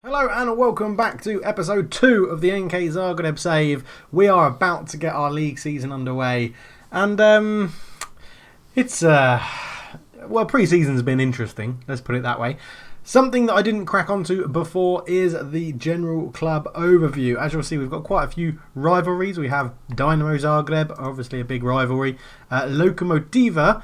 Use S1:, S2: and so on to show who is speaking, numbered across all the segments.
S1: Hello and welcome back to episode 2 of the NK Zagreb save. We are about to get our league season underway and pre-season's been interesting, let's put it that way. Something that I didn't crack onto before is the general club overview. As you'll see, we've got quite a few rivalries. We have Dynamo Zagreb, obviously a big rivalry. Lokomotiva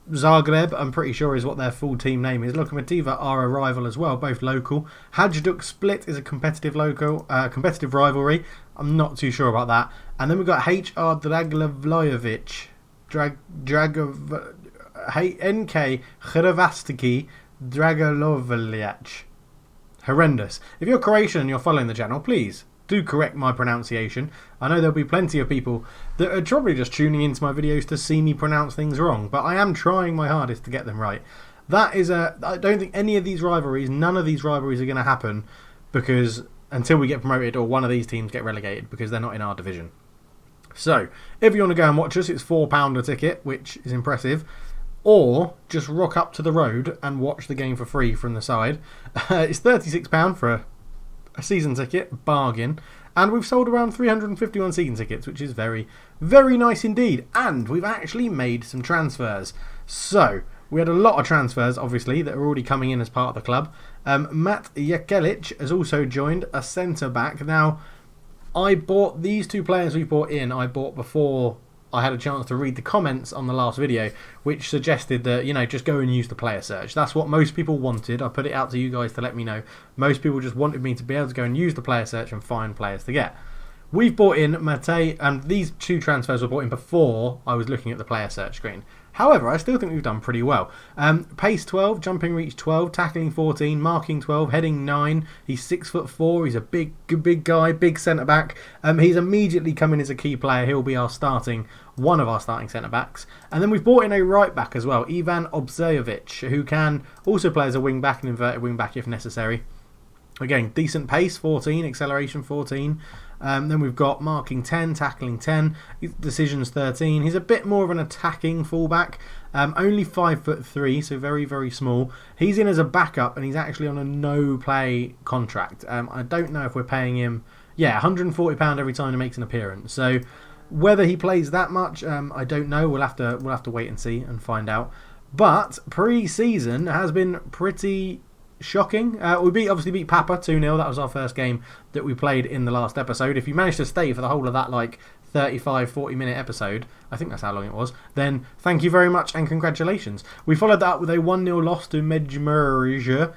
S1: Zagreb, I'm pretty sure is what their full team name is. Lokomotiva are a rival as well, both local. Hajduk Split is a competitive rivalry. I'm not too sure about that. And then we've got HR Draglavlojevic, NK Hrvatski Dragolovljac. Horrendous. If you're Croatian and you're following the channel, please do correct my pronunciation. I know there'll be plenty of people that are probably just tuning into my videos to see me pronounce things wrong, but I am trying my hardest to get them right. I don't think any of these rivalries, none of these rivalries are going to happen because until we get promoted or one of these teams get relegated, because they're not in our division. So, if you want to go and watch us, it's £4 a ticket, which is impressive. Or just rock up to the road and watch the game for free from the side. It's £36 for a season ticket, bargain. And we've sold around 351 season tickets, which is very, very nice indeed. And we've actually made some transfers. So, we had a lot of transfers, obviously, that are already coming in as part of the club. Matt Jekelic has also joined, a centre-back. Now, I bought these two players we bought in, I bought before I had a chance to read the comments on the last video, which suggested that, you know, just go and use the player search. That's what most people wanted. I put it out to you guys to let me know. Most people just wanted me to be able to go and use the player search and find players to get. We've bought in Matej, and these two transfers were bought in before I was looking at the player search screen. However, I still think we've done pretty well. Pace 12, jumping reach 12, tackling 14, marking 12, heading 9. He's 6'4". He's a big guy, big centre back. He's immediately coming as a key player. He'll be one of our starting centre backs. And then we've brought in a right back as well, Ivan Obzajovic, who can also play as a wing back and inverted wing back if necessary. Again, decent pace, 14, acceleration 14. Then we've got marking 10, tackling 10, decisions 13. He's a bit more of an attacking fullback, only 5'3", so very, very small. He's in as a backup and he's actually on a no-play contract. I don't know if we're paying him, £140 every time he makes an appearance. So whether he plays that much, I don't know. We'll have to wait and see and find out. But pre-season has been pretty shocking. We obviously beat Papa 2-0. That was our first game that we played in the last episode. If you managed to stay for the whole of that 35-40 minute episode, I think that's how long it was, then thank you very much and congratulations. We followed that up with a 1-0 loss to Međimurje.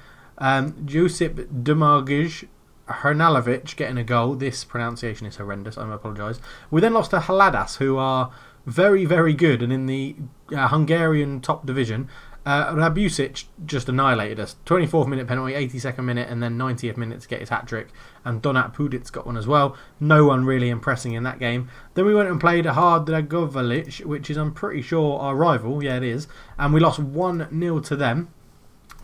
S1: Josip Demagic Hrnalovic getting a goal. This pronunciation is horrendous, I apologise. We then lost to Haladas, who are very, very good and in the Hungarian top division. Rabusic just annihilated us. 24th minute penalty, 82nd minute, and then 90th minute to get his hat-trick. And Donat Pudic got one as well. No one really impressing in that game. Then we went and played Hard Dragovalic, which is, I'm pretty sure, our rival. Yeah, it is. And we lost 1-0 to them.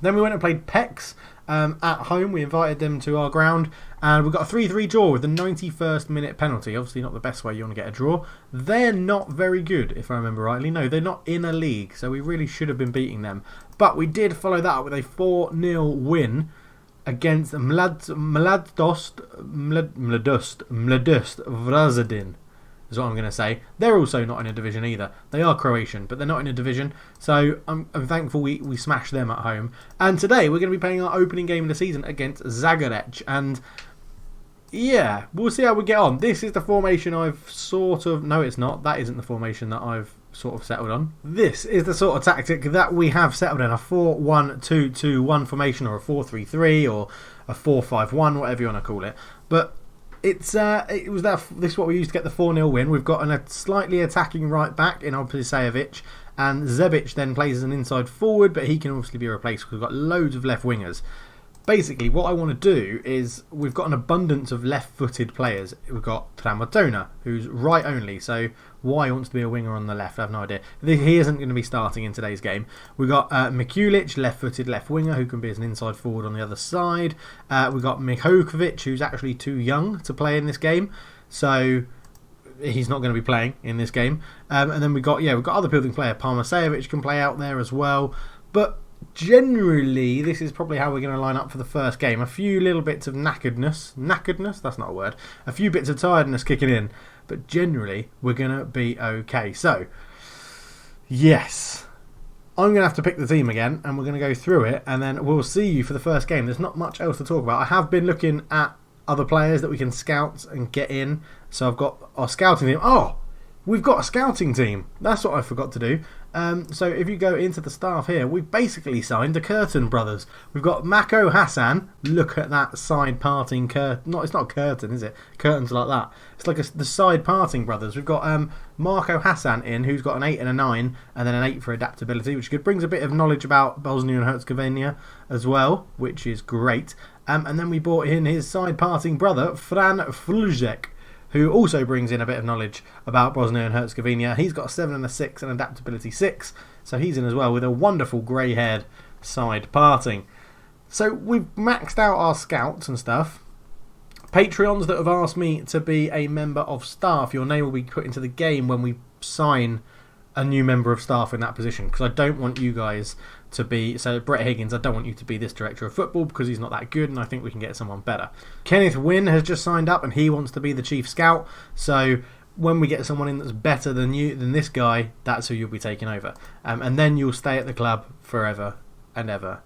S1: Then we went and played Pex at home. We invited them to our ground. And we got a 3-3 draw with the 91st minute penalty. Obviously not the best way you want to get a draw. They're not very good, if I remember rightly. No, they're not in a league, so we really should have been beating them. But we did follow that up with a 4-0 win against Mladost Vrazadin, is what I'm going to say. They're also not in a division either. They are Croatian, but they're not in a division. So I'm thankful we smashed them at home. And today we're going to be playing our opening game of the season against Zagreb. And yeah, we'll see how we get on. This is the formation I've sort of... No, it's not. That isn't the formation that I've sort of settled on. This is the sort of tactic that we have settled in. A 4-1-2-2-1 formation, or a 4-3-3, or a 4-5-1, whatever you want to call it. But this is what we used to get the 4-0 win. We've got a slightly attacking right back in Obzajovic, and Zebic then plays as an inside forward, but he can obviously be replaced because we've got loads of left wingers. Basically, what I want to do is, we've got an abundance of left-footed players. We've got Tramatona, who's right only, so why wants to be a winger on the left? I have no idea. He isn't going to be starting in today's game. We've got Mikulic, left-footed left winger, who can be as an inside forward on the other side. We've got Mihokovic, who's actually too young to play in this game, so he's not going to be playing in this game. And then we've got other building player. Parmasevic can play out there as well, but generally, this is probably how we're going to line up for the first game. A few little bits of knackeredness, that's not a word, a few bits of tiredness kicking in, but generally, we're going to be okay. So, yes, I'm going to have to pick the team again, and we're going to go through it, and then we'll see you for the first game. There's not much else to talk about. I have been looking at other players that we can scout and get in, so I've got our scouting team. Oh, we've got a scouting team. That's what I forgot to do. So if you go into the staff here, we've basically signed the Curtin brothers. We've got Mako Hassan. Look at that side parting curtain. No, it's not a curtain, is it? Curtains like that. It's like the side parting brothers. We've got Marco Hassan in, who's got an 8 and a 9, and then an 8 for adaptability, which good. Brings a bit of knowledge about Bosnia and Herzegovina as well, which is great. And then we brought in his side parting brother, Fran Fulzek, who also brings in a bit of knowledge about Bosnia and Herzegovina. He's got a 7 and a 6 and adaptability 6, so he's in as well with a wonderful grey-haired side parting. So we've maxed out our scouts and stuff. Patreons that have asked me to be a member of staff, your name will be put into the game when we sign a new member of staff in that position, because I don't want you guys to be, so Brett Higgins, I don't want you to be this director of football because he's not that good, and I think we can get someone better. Kenneth Wynn has just signed up and he wants to be the chief scout, so when we get someone in that's better than this guy, that's who you'll be taking over, and then you'll stay at the club forever and ever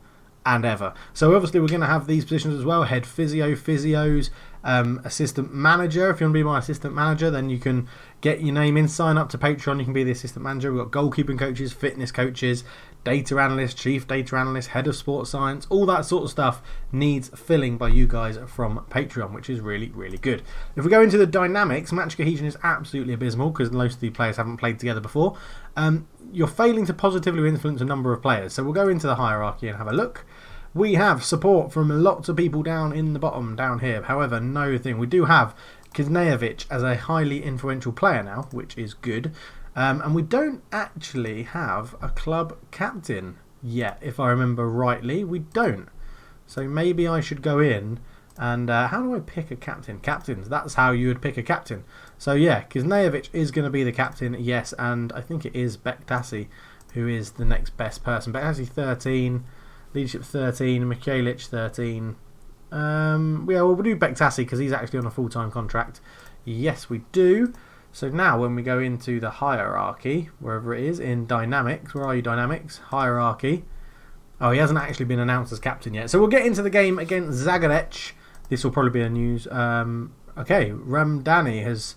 S1: and ever. So obviously we're going to have these positions as well: head physio, physios, assistant manager. If you want to be my assistant manager, then you can get your name in, sign up to Patreon, you can be the assistant manager. We've got goalkeeping coaches, fitness coaches, data analyst, chief data analyst, head of sports science. All that sort of stuff needs filling by you guys from Patreon, which is really, really good. If we go into the dynamics, match cohesion is absolutely abysmal because most of the players haven't played together before. You're failing to positively influence a number of players. So we'll go into the hierarchy and have a look. We have support from lots of people down in the bottom, down here. However, no thing. We do have Kiznejevic as a highly influential player now, which is good. And we don't actually have a club captain yet, if I remember rightly. We don't. So maybe I should go in and how do I pick a captain? Captains, that's how you would pick a captain. So yeah, Kiznejevic is going to be the captain, yes, and I think it is Bektasi who is the next best person. Bektasi 13, leadership 13, Mikhalic 13. Yeah, well, we'll do Bektasi because he's actually on a full-time contract. Yes, we do. So now when we go into the hierarchy, wherever it is, in Dynamics, where are you, Dynamics? Hierarchy. Oh, he hasn't actually been announced as captain yet. So we'll get into the game against Zagreb. This will probably be a news. Okay, Ramdani has...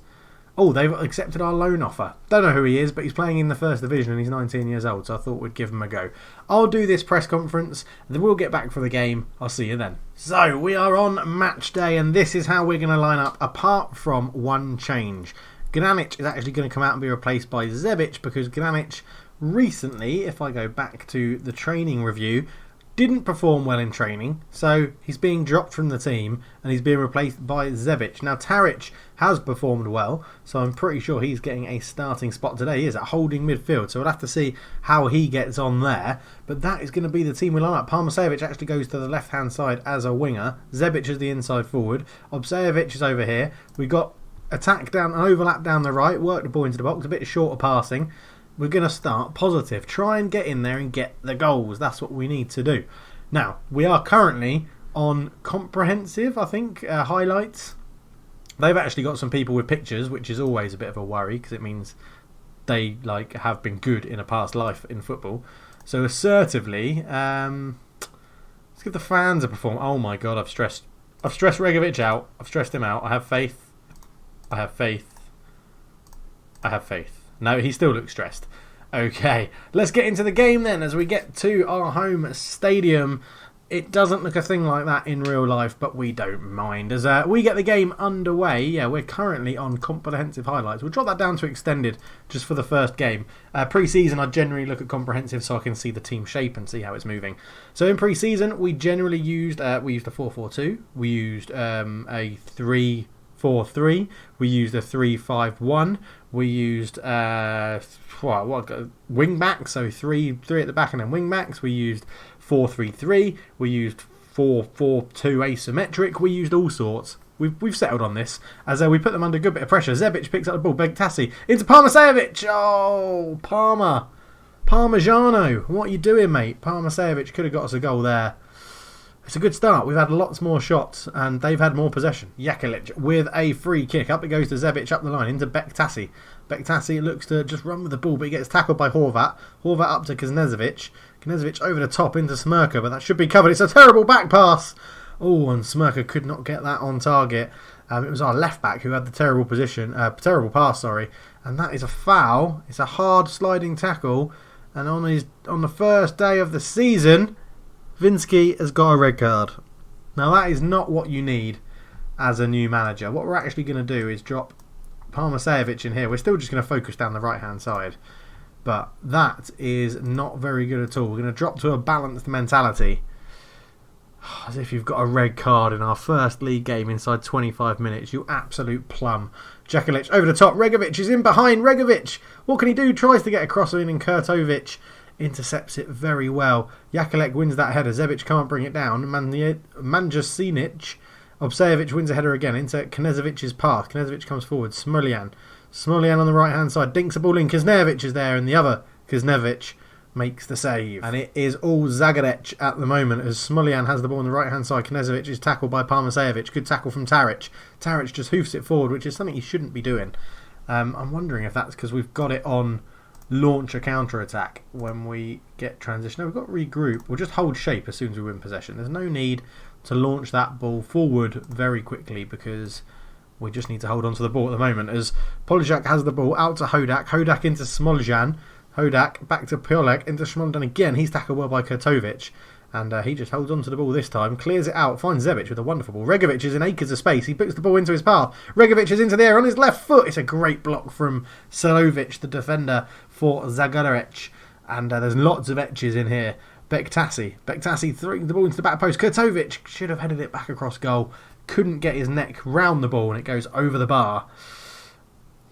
S1: Oh, they've accepted our loan offer. Don't know who he is, but he's playing in the first division and he's 19 years old, so I thought we'd give him a go. I'll do this press conference, then we'll get back for the game. I'll see you then. So, we are on match day, and this is how we're going to line up, apart from one change. Granic is actually going to come out and be replaced by Zebic, because Granic recently, if I go back to the training review, didn't perform well in training, so he's being dropped from the team and he's being replaced by Zebic. Now Taric has performed well, so I'm pretty sure he's getting a starting spot today. He is at holding midfield, so we'll have to see how he gets on there, but that is going to be the team we line up. Parmasevic actually goes to the left hand side as a winger, Zebic is the inside forward, Obsejevic is over here. We've got attack down, an overlap down the right, work the ball into the box, a bit shorter passing. We're going to start positive. Try and get in there and get the goals. That's what we need to do. Now, we are currently on comprehensive, I think, highlights. They've actually got some people with pictures, which is always a bit of a worry because it means they have been good in a past life in football. So assertively, let's give the fans a performance. Oh my God, I've stressed Regovic out. I've stressed him out. I have faith. I have faith. I have faith. No, he still looks stressed. Okay, let's get into the game then as we get to our home stadium. It doesn't look a thing like that in real life, but we don't mind. As we get the game underway, yeah, we're currently on comprehensive highlights. We'll drop that down to extended just for the first game. Pre-season, I generally look at comprehensive so I can see the team shape and see how it's moving. So in pre-season, we generally used a 4-4-2. We used a 3-4-3. We used a 3-5-1. We used wing backs, so three at the back and then wing backs. We used 4-3-3. We used 4-4-2 asymmetric. We used all sorts. We've settled on this as we put them under a good bit of pressure. Zebic picks up the ball. Bektasi into Parmasevic. Oh, Parma Parmigiano, what are you doing, mate? Parmasevic could have got us a goal there. It's a good start. We've had lots more shots and they've had more possession. Jakelic with a free kick. Up it goes to Zebic up the line into Bektasi. Bektasi looks to just run with the ball, but he gets tackled by Horvat. Horvat up to Knežević. Knežević over the top into Smrka, but that should be covered. It's a terrible back pass. Oh, and Smrka could not get that on target. It was our left back who had the terrible pass, and that is a foul. It's a hard sliding tackle, and on the first day of the season, Vinsky has got a red card. Now that is not what you need as a new manager. What we're actually going to do is drop Parmasevic in here. We're still just going to focus down the right hand side, but that is not very good at all. We're going to drop to a balanced mentality. As if you've got a red card in our first league game inside 25 minutes. You absolute plum. Jakelic over the top. Regovic is in behind. Regovic, what can he do? Tries to get a cross in, and Kurtovic intercepts it very well. Jakelic wins that header. Zebic can't bring it down. Manjasinic. Obsejevic wins a header again into Knezevic's path. Knežević comes forward. Smoljan on the right hand side. Dinks a ball in. Knežević is there, and the other Knežević makes the save. And it is all Zagreb at the moment as Smoljan has the ball on the right hand side. Knežević is tackled by Parmasevic. Good tackle from Taric. Taric just hoofs it forward, which is something he shouldn't be doing. I'm wondering if that's because we've got it on launch a counter-attack when we get transition. No, we've got regroup. We'll just hold shape as soon as we win possession. There's no need to launch that ball forward very quickly because we just need to hold on to the ball at the moment as Poljak has the ball out to Hodak. Hodak into Smoljan. Hodak back to Piolek into Smoljan again. He's tackled well by Kurtovic. And he just holds on to the ball this time, clears it out, finds Zebic with a wonderful ball. Regovic is in acres of space. He puts the ball into his path. Regovic is into the air on his left foot. It's a great block from Selovic, the defender for Zagreb. And there's lots of etches in here. Bektasi throwing the ball into the back post. Kurtovic should have headed it back across goal. Couldn't get his neck round the ball and it goes over the bar.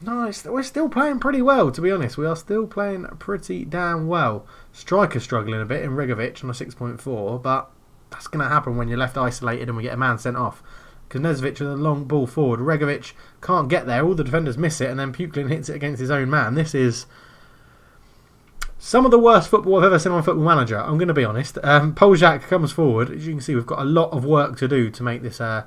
S1: Nice. We're still playing pretty well, to be honest. We are still playing pretty damn well. Striker struggling a bit in Regovic on a 6.4, but that's going to happen when you're left isolated and we get a man sent off. Knežević with a long ball forward. Regovic can't get there. All the defenders miss it, and then Puklin hits it against his own man. This is some of the worst football I've ever seen on Football Manager, I'm going to be honest. Poljak comes forward. As you can see, we've got a lot of work to do to make this a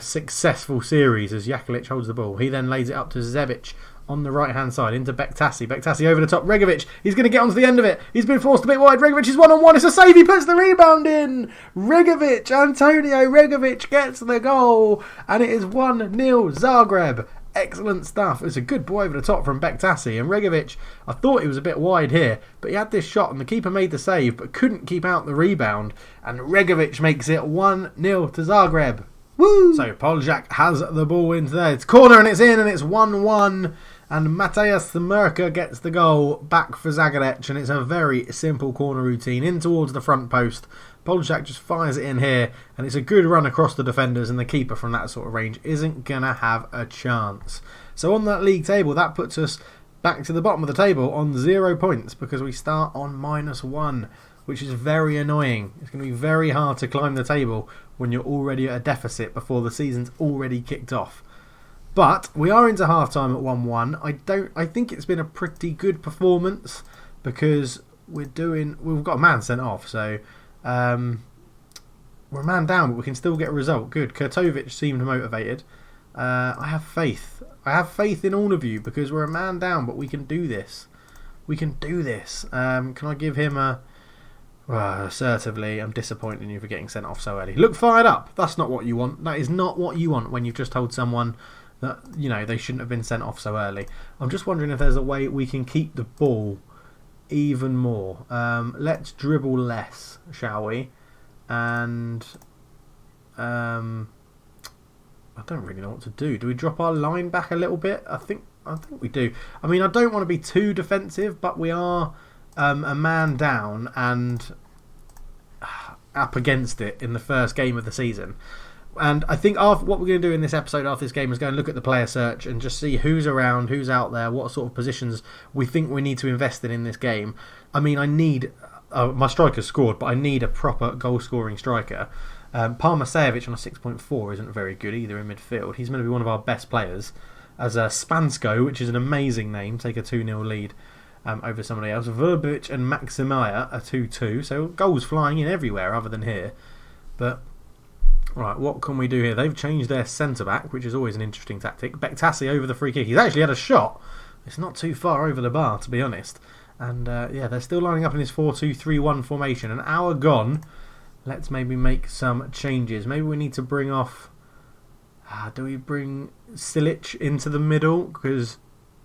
S1: successful series as Jakelic holds the ball. He then lays it up to Zebic on the right hand side into Bektasi. Bektasi over the top. Regovic, he's going to get onto the end of it. He's been forced a bit wide. Regovic is 1-on-1. It's a save. He puts the rebound in. Antonio Regovic gets the goal, and it is 1-0 Zagreb. Excellent stuff. It's a good ball over the top from Bektasi, and Regovic, I thought he was a bit wide here, but he had this shot and the keeper made the save but couldn't keep out the rebound, and Regovic makes it 1-0 to Zagreb. Woo! So Poljak has the ball into there. It's corner and it's in, and it's 1-1. And Matejas Smrka gets the goal back for Zagreb, and it's a very simple corner routine in towards the front post. Poljak just fires it in here, and it's a good run across the defenders, and the keeper from that sort of range isn't going to have a chance. So on that league table, that puts us back to the bottom of the table on 0 points because we start on -1, which is very annoying. It's going to be very hard to climb the table when you're already at a deficit before the season's already kicked off. But we are into half-time at 1-1. I think it's been a pretty good performance because we've got a man sent off, so we're a man down, but we can still get a result. Good. Kurtovic seemed motivated. I have faith. I have faith in all of you because we're a man down, but we can do this. We can do this. Can I give him a... assertively, I'm disappointed in you for getting sent off so early. Look fired up. That's not what you want. That is not what you want when you've just told someone that, you know, they shouldn't have been sent off so early. I'm just wondering if there's a way we can keep the ball even more. Let's dribble less, shall we? And I don't really know what to do. Do we drop our line back a little bit? I think we do. I mean, I don't want to be too defensive, but we are a man down and up against it in the first game of the season. And I think what we're going to do in this episode after this game is go and look at the player search and just see who's around, who's out there, what sort of positions we think we need to invest in this game. I mean, I need... my striker scored, but I need a proper goal-scoring striker. Parmasevic on a 6.4 isn't very good either in midfield. He's going to be one of our best players. As Spansko, which is an amazing name, take a 2-0 lead. over somebody else. Verbic and Maximia are 2-2, so goals flying in everywhere other than here. But right, what can we do here? They've changed their centre-back, which is always an interesting tactic. Bektassi over the free kick. He's actually had a shot. It's not too far over the bar, to be honest. And yeah, they're still lining up in this 4-2-3-1 formation. An hour gone. Let's maybe make some changes. Maybe we need to bring off... do we bring Silic into the middle? Because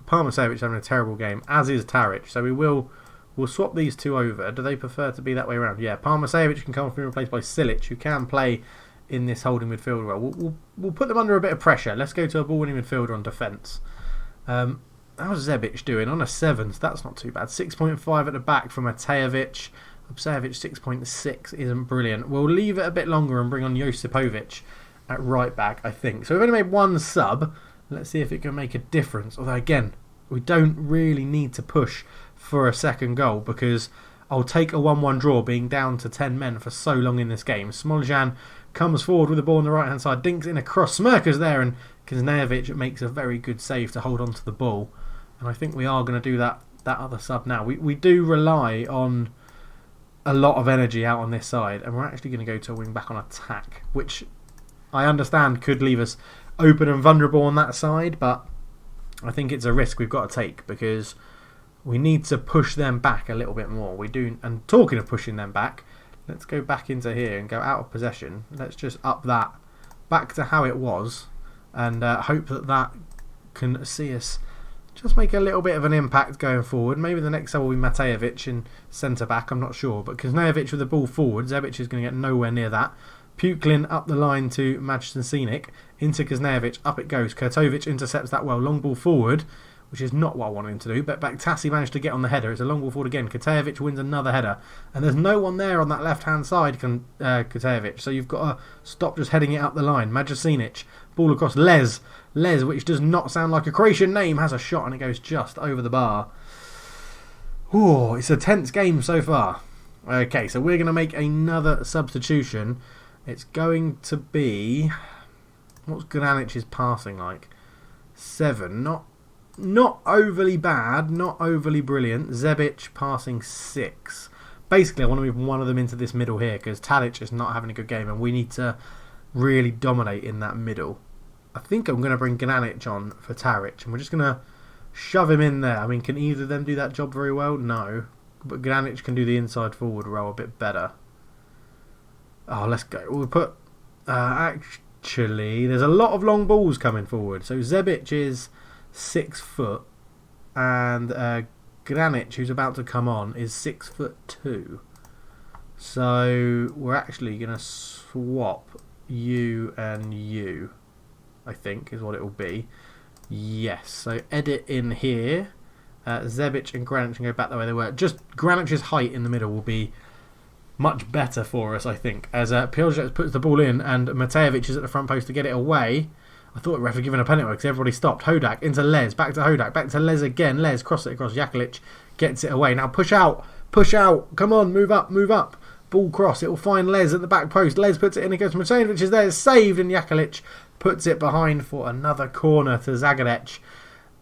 S1: Parmasevic is having a terrible game, as is Taric. So we'll swap these two over. Do they prefer to be that way around? Yeah, Parmasevic can come off and be replaced by Silic, who can play in this holding midfield role. We'll put them under a bit of pressure. Let's go to a ball-winning midfielder on defence. How's Zebic doing? On a 7, so that's not too bad. 6.5 at the back from Matejevic. Obsejevic 6.6 isn't brilliant. We'll leave it a bit longer and bring on Josipovic at right back, I think. So we've only made one sub. Let's see if it can make a difference. Although, again, we don't really need to push for a second goal because I'll take a 1-1 draw being down to 10 men for so long in this game. Smoljan comes forward with the ball on the right-hand side, dinks in across. Smirka's there, and Kaznejevic makes a very good save to hold on to the ball. And I think we are going to do that other sub now. We do rely on a lot of energy out on this side, and we're actually going to go to a wing back on attack, which I understand could leave us open and vulnerable on that side, but I think it's a risk we've got to take because we need to push them back a little bit more. We do, and talking of pushing them back, let's go back into here and go out of possession. Let's just up that back to how it was, and hope that can see us just make a little bit of an impact going forward. Maybe the next sub will be Matejevic in centre-back, I'm not sure. But Kaznejevic with the ball forward, Zebic is going to get nowhere near that. Puklin up the line to Majstensinic, into Kaznejevic, up it goes. Kurtovic intercepts that well, long ball forward, which is not what I wanted him to do. But Bektassi managed to get on the header. It's a long ball forward again. Kurtovic wins another header. And there's no one there on that left-hand side, Kurtovic. So you've got to stop just heading it up the line. Majstensinic, ball across Les, which does not sound like a Croatian name, has a shot and it goes just over the bar. Ooh, it's a tense game so far. Okay, so we're going to make another substitution. It's going to be... What's Granic's passing like? 7. Not overly bad, not overly brilliant. Zebic passing 6. Basically, I want to move one of them into this middle here because Tadic is not having a good game and we need to really dominate in that middle. I think I'm going to bring Granic on for Taric, and we're just going to shove him in there. I mean, can either of them do that job very well? No. But Granic can do the inside forward role a bit better. Oh, let's go. We'll put... actually, there's a lot of long balls coming forward. So Zebic is 6 foot, and Granic, who's about to come on, is 6'2". So we're actually going to swap you and you, I think, is what it will be. Yes, so edit in here. Zebic and Granic can go back the way they were. Just Granic's height in the middle will be much better for us, I think. As Piotrek puts the ball in and Matejevic is at the front post to get it away. I thought the ref had given a penalty because everybody stopped. Hodak into Les, back to Hodak, back to Les again. Les cross it across. Jakalic gets it away. Now push out. Come on, move up. Ball cross. It will find Les at the back post. Les puts it in against Matejevic, is there, saved, and Jakalic puts it behind for another corner to Zagreb.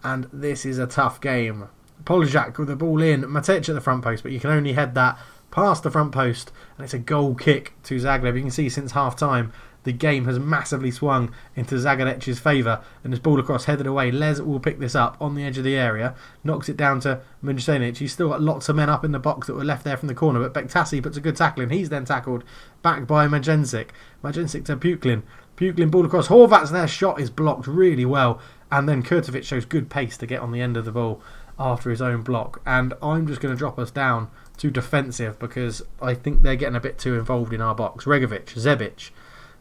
S1: And this is a tough game. Poljak with the ball in. Matejic at the front post, but you can only head that past the front post, and it's a goal kick to Zagreb. You can see since half time the game has massively swung into Zagreb's favour, and this ball across headed away. Les will pick this up on the edge of the area, knocks it down to Mujsenic. He's still got lots of men up in the box that were left there from the corner, but Bektassi puts a good tackle in. He's then tackled back by Majensic to Puklin ball across. Horvat's there, shot is blocked really well, and then Kurtovic shows good pace to get on the end of the ball after his own block. And I'm just going to drop us down to defensive because I think they're getting a bit too involved in our box. Regovic,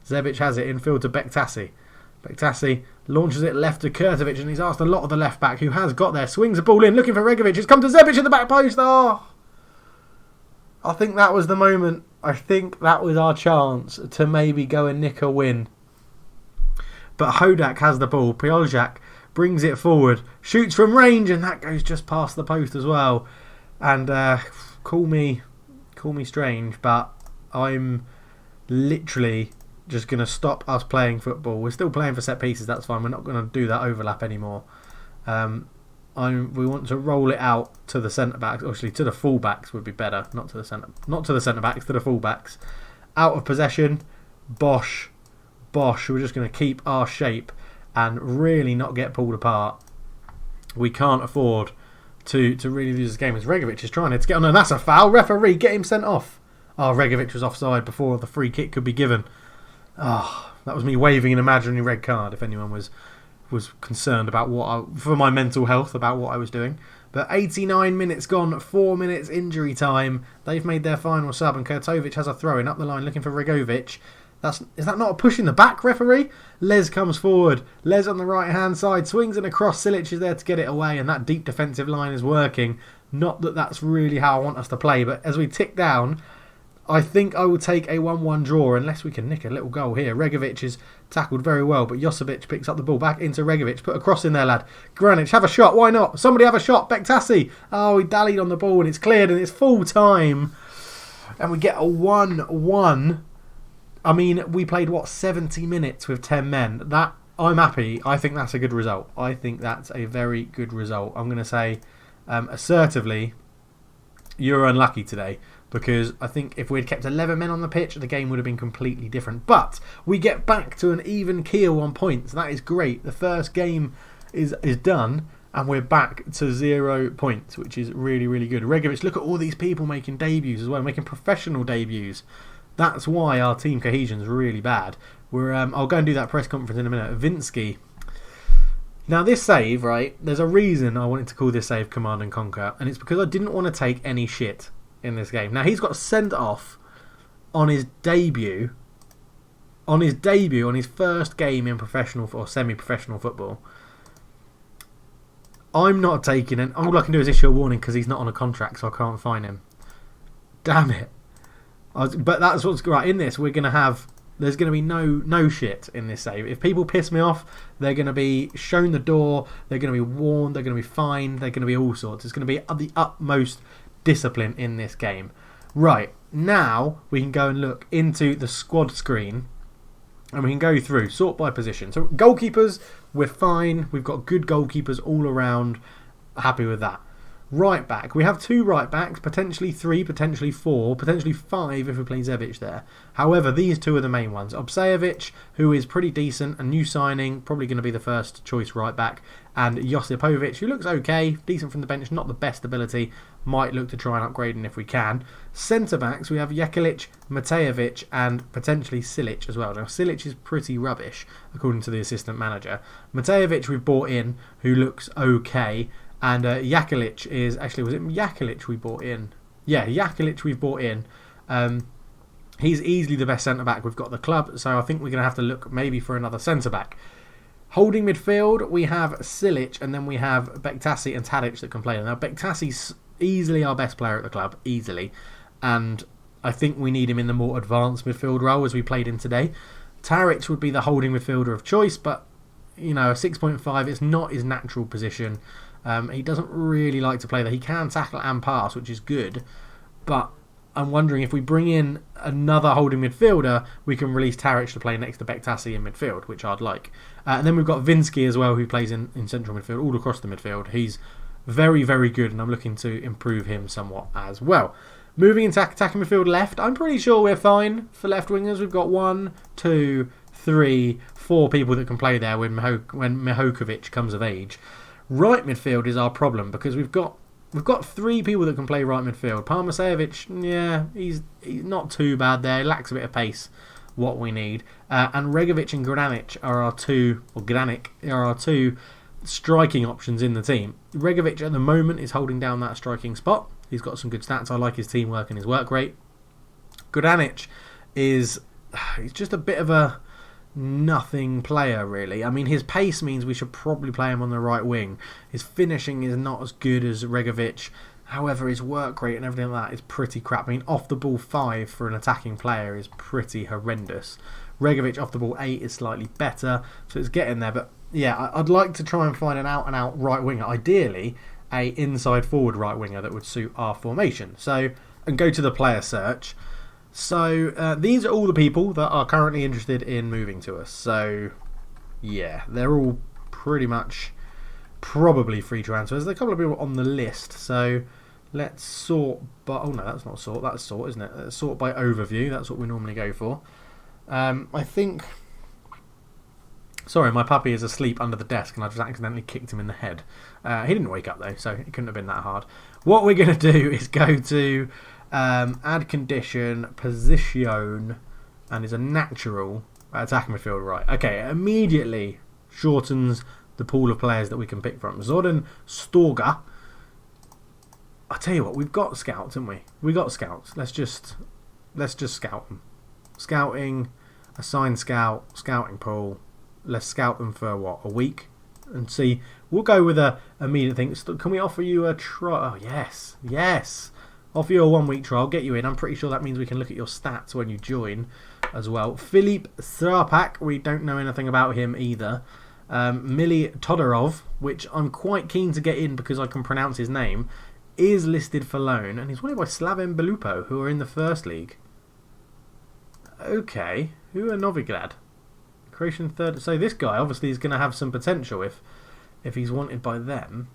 S1: Zebic has it infield to Bektassi. Bektassi launches it left to Kurtovic, and he's asked a lot of the left back who has got there. Swings the ball in, looking for Regovic. It's come to Zebic at the back post. Oh! I think that was the moment. I think that was our chance to maybe go and nick a win. But Hodak has the ball. Pioljak brings it forward, shoots from range, and that goes just past the post as well. And call me strange, but I'm literally just going to stop us playing football. We're still playing for set pieces, that's fine. We're not going to do that overlap anymore. I'm We want to roll it out to the centre backs. Actually, to the full backs would be better. Not to the centre backs. To the full backs. Out of possession. Bosh. We're just going to keep our shape and really not get pulled apart. We can't afford to really lose this game as Regovic is trying to get on. And that's a foul. Referee, get him sent off. Oh, Regovic was offside before the free kick could be given. Oh, that was me waving an imaginary red card. If anyone was concerned about for my mental health about what I was doing. But 89 minutes gone, 4 minutes injury time. They've made their final sub, and Kurtovic has a throw in up the line looking for Regovic. Is that not a push in the back, referee? Les comes forward. Les on the right hand side swings it across. Silic is there to get it away, and that deep defensive line is working. Not that that's really how I want us to play, but as we tick down, I think I will take a 1-1 draw unless we can nick a little goal here. Regovic is tackled very well, but Josipic picks up the ball back into Regovic. Put a cross in there, lad. Granic, have a shot. Why not? Somebody have a shot. Bektasi. Oh, he dallied on the ball and it's cleared and it's full time. And we get a 1-1. I mean, we played, 70 minutes with 10 men. I'm happy. I think that's a good result. I think that's a very good result. I'm going to say assertively, you're unlucky today. Because I think if we'd kept 11 men on the pitch, the game would have been completely different. But we get back to an even keel on points. That is great. The first game is done, and we're back to 0 points, which is really, really good. Regovic, look at all these people making debuts as well, making professional debuts. That's why our team cohesion is really bad. I'll go and do that press conference in a minute. Vinsky. Now this save, right, there's a reason I wanted to call this save Command and Conquer, and it's because I didn't want to take any shit in this game. Now he's got sent off on his debut, on his first game in professional or semi-professional football. I'm not taking it. All I can do is issue a warning because he's not on a contract, so I can't fine him. Damn it! But that's what's right in this. There's going to be no shit in this save. If people piss me off, they're going to be shown the door. They're going to be warned. They're going to be fined. They're going to be all sorts. It's going to be the utmost discipline in this game. Right, now we can go and look into the squad screen and we can go through, sort by position. So goalkeepers, we're fine. We've got good goalkeepers all around. Happy with that. Right back, we have 2 right backs, potentially 3, potentially 4, potentially 5 if we play Zevic there. However, these 2 are the main ones. Obsejevic, who is pretty decent, a new signing, probably going to be the first choice right back, and Josipovic, who looks okay, decent from the bench, not the best ability, might look to try and upgrade him if we can. Centre backs, we have Jekilic, Matejevic, and potentially Silic as well. Now, Silic is pretty rubbish, according to the assistant manager. Matejevic we've bought in, who looks okay. And Jekilic is actually, was it Jekilic we bought in? Yeah, Jekilic we've bought in. He's easily the best centre back we've got at the club, so I think we're going to have to look maybe for another centre back. Holding midfield, we have Silic, and then we have Bektasi and Tadic that can play. Now, Bektasi's easily our best player at the club, easily, and I think we need him in the more advanced midfield role as we played him today. Tadic would be the holding midfielder of choice, but you know, a 6.5 is not his natural position. He doesn't really like to play there. He can tackle and pass, which is good. But I'm wondering if we bring in another holding midfielder, we can release Taric to play next to Bektasi in midfield, which I'd like. And then we've got Vinsky as well, who plays in central midfield, all across the midfield. He's very, very good, and I'm looking to improve him somewhat as well. Moving into attacking midfield left, I'm pretty sure we're fine for left wingers. We've got 1, 2, 3, 4 people that can play there when Mihokovic comes of age. Right midfield is our problem because we've got 3 people that can play right midfield. Parmasevic, yeah, he's not too bad there. He lacks a bit of pace, what we need. And Regovic and Granic are our 2, or Granic are our 2 striking options in the team. Regovic at the moment is holding down that striking spot. He's got some good stats. I like his teamwork and his work rate. Granic he's just a bit of a nothing player, really. I mean, his pace means we should probably play him on the right wing. His finishing is not as good as Regovic. However, his work rate and everything like that is pretty crap. I mean, off the ball 5 for an attacking player is pretty horrendous. Regovic off the ball 8 is slightly better, so it's getting there. But yeah, I'd like to try and find an out-and-out right winger. Ideally, a inside forward right winger that would suit our formation. So, and go to the player search. So these are all the people that are currently interested in moving to us. So yeah, they're all pretty much probably free transfers. There's a couple of people on the list, so let's sort by... Oh no, that's not sort, that's sort, isn't it? Let's sort by overview, that's what we normally go for. I think... Sorry, my puppy is asleep under the desk and I just accidentally kicked him in the head. He didn't wake up though, so it couldn't have been that hard. What we're going to do is go to add condition, position, and is a natural attacking midfield, right. Okay, it immediately shortens the pool of players that we can pick from. Zoran Storga. I tell you what, we've got scouts, haven't we? We got scouts. Let's just scout them. Scouting, assign scout, scouting pool. Let's scout them for what, a week, and see. We'll go with a immediate thing. Can we offer you a trial? Oh yes, yes. Offer you a 1 week trial. Get you in. I'm pretty sure that means we can look at your stats when you join, as well. Filip Srapak. We don't know anything about him either. Mili Todorov, which I'm quite keen to get in because I can pronounce his name, is listed for loan, and he's wanted by Slaven Belupo, who are in the first league. Okay, who are Novigrad? Croatian third. So this guy obviously is going to have some potential if he's wanted by them.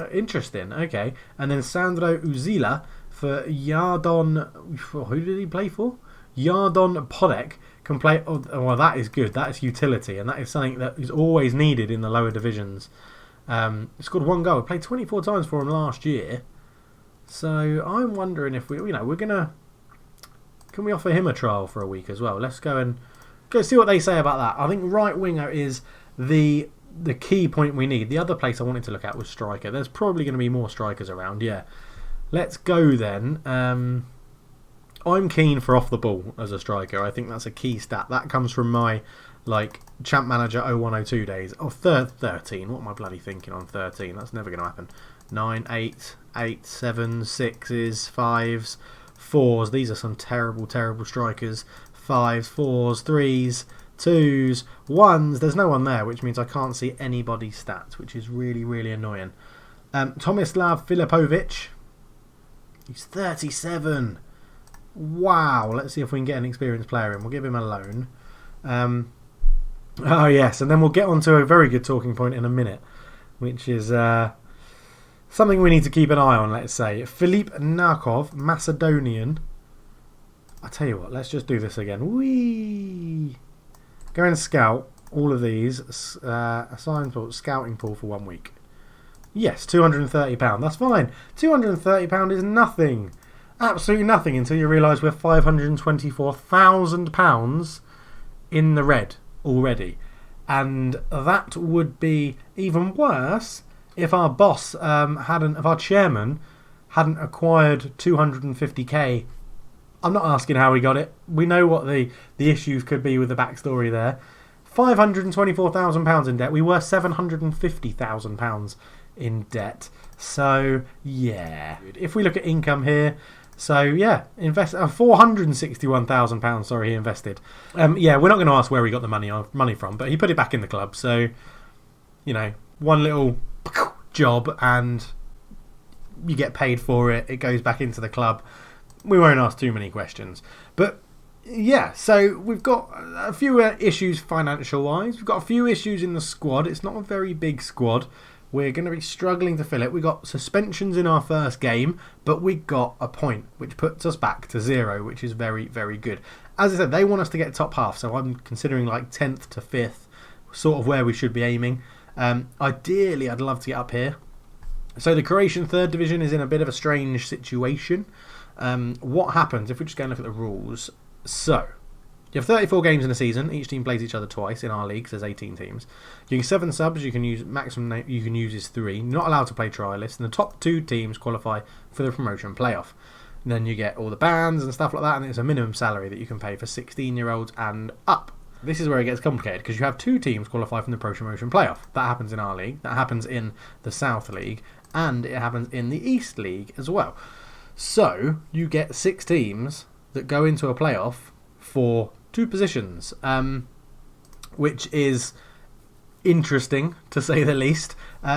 S1: Interesting. Okay, and then Sandro Uzila for Yardon. Who did he play for? Yardon Podek can play. Oh, well, that is good. That is utility, and that is something that is always needed in the lower divisions. He scored 1 goal. He played 24 times for him last year. So I'm wondering if we're gonna. Can we offer him a trial for a week as well? Let's go and go see what they say about that. I think right winger is the key point we need. The other place I wanted to look at was striker. There's probably going to be more strikers around. Yeah, let's go then. I'm keen for off the ball as a striker. I think that's a key stat. That comes from my Champ Manager 0102 days. Oh, 13. What am I bloody thinking on 13? That's never going to happen. 9, 8, 8, 7, 6s, 5s, 4s. These are some terrible, terrible strikers. 5s, 4s, 3s, 2s, 1s. There's no one there, which means I can't see anybody's stats, which is really, really annoying. Tomislav Filipovic. He's 37. Wow. Let's see if we can get an experienced player in. We'll give him a loan. Oh, yes. And then we'll get on to a very good talking point in a minute, which is something we need to keep an eye on, let's say. Filip Narkov, Macedonian. I tell you what, let's just do this again. Whee! Go and scout all of these. Assign scouting pool for 1 week. Yes, £230. That's fine. £230 is nothing. Absolutely nothing until you realise we're £524,000 in the red already. And that would be even worse if our boss if our chairman hadn't acquired 250k. I'm not asking how he got it. We know what the issues could be with the backstory there. £524,000 in debt. We were £750,000 in debt. So, yeah. If we look at income here, so yeah, £461,000, sorry, he invested. Yeah, we're not going to ask where he got the money from, but he put it back in the club. So, one little job and you get paid for it. It goes back into the club. We won't ask too many questions. But yeah, so we've got a few issues financial-wise. We've got a few issues in the squad. It's not a very big squad. We're going to be struggling to fill it. We got suspensions in our first game, but we got a point, which puts us back to 0, which is very, very good. As I said, they want us to get top half, so I'm considering 10th to 5th, sort of where we should be aiming. Ideally, I'd love to get up here. So the Croatian third division is in a bit of a strange situation. What happens if we just go and look at the rules? So, you have 34 games in a season. Each team plays each other twice in our league. So there's 18 teams. You get 7 subs. You can use maximum. You can use is 3. You're not allowed to play trialists. And the top 2 teams qualify for the promotion playoff. And then you get all the bans and stuff like that. And it's a minimum salary that you can pay for 16-year-olds and up. This is where it gets complicated because you have 2 teams qualify from the promotion playoff. That happens in our league. That happens in the South League, and it happens in the East League as well. So you get 6 teams that go into a playoff for 2 positions, which is interesting to say the least,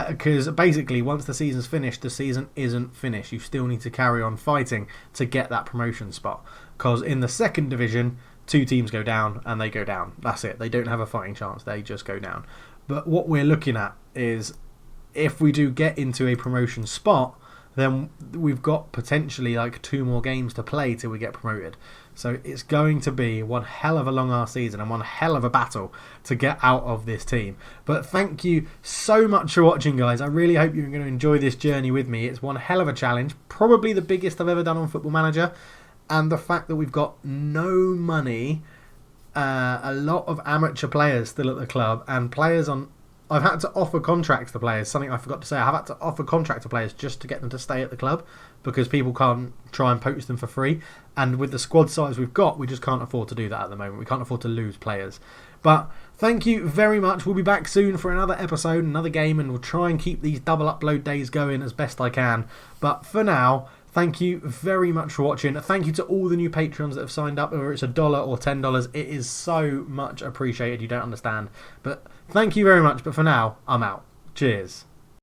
S1: because basically once the season's finished, the season isn't finished. You still need to carry on fighting to get that promotion spot, because in the second division 2 teams go down and they go down. That's it. They don't have a fighting chance. They just go down. But what we're looking at is if we do get into a promotion spot, then we've got potentially like 2 more games to play till we get promoted. So it's going to be one hell of a long-ass season and one hell of a battle to get out of this team. But thank you so much for watching, guys. I really hope you're going to enjoy this journey with me. It's one hell of a challenge, probably the biggest I've ever done on Football Manager. And the fact that we've got no money, a lot of amateur players still at the club, and players on... I've had to offer contracts to players, something I forgot to say. I've had to offer contracts to players just to get them to stay at the club because people can't try and poach them for free. And with the squad size we've got, we just can't afford to do that at the moment. We can't afford to lose players. But thank you very much. We'll be back soon for another episode, another game, and we'll try and keep these double upload days going as best I can. But for now, thank you very much for watching. Thank you to all the new Patreons that have signed up, whether it's $1 or $10. It is so much appreciated. You don't understand. But thank you very much. But for now, I'm out. Cheers.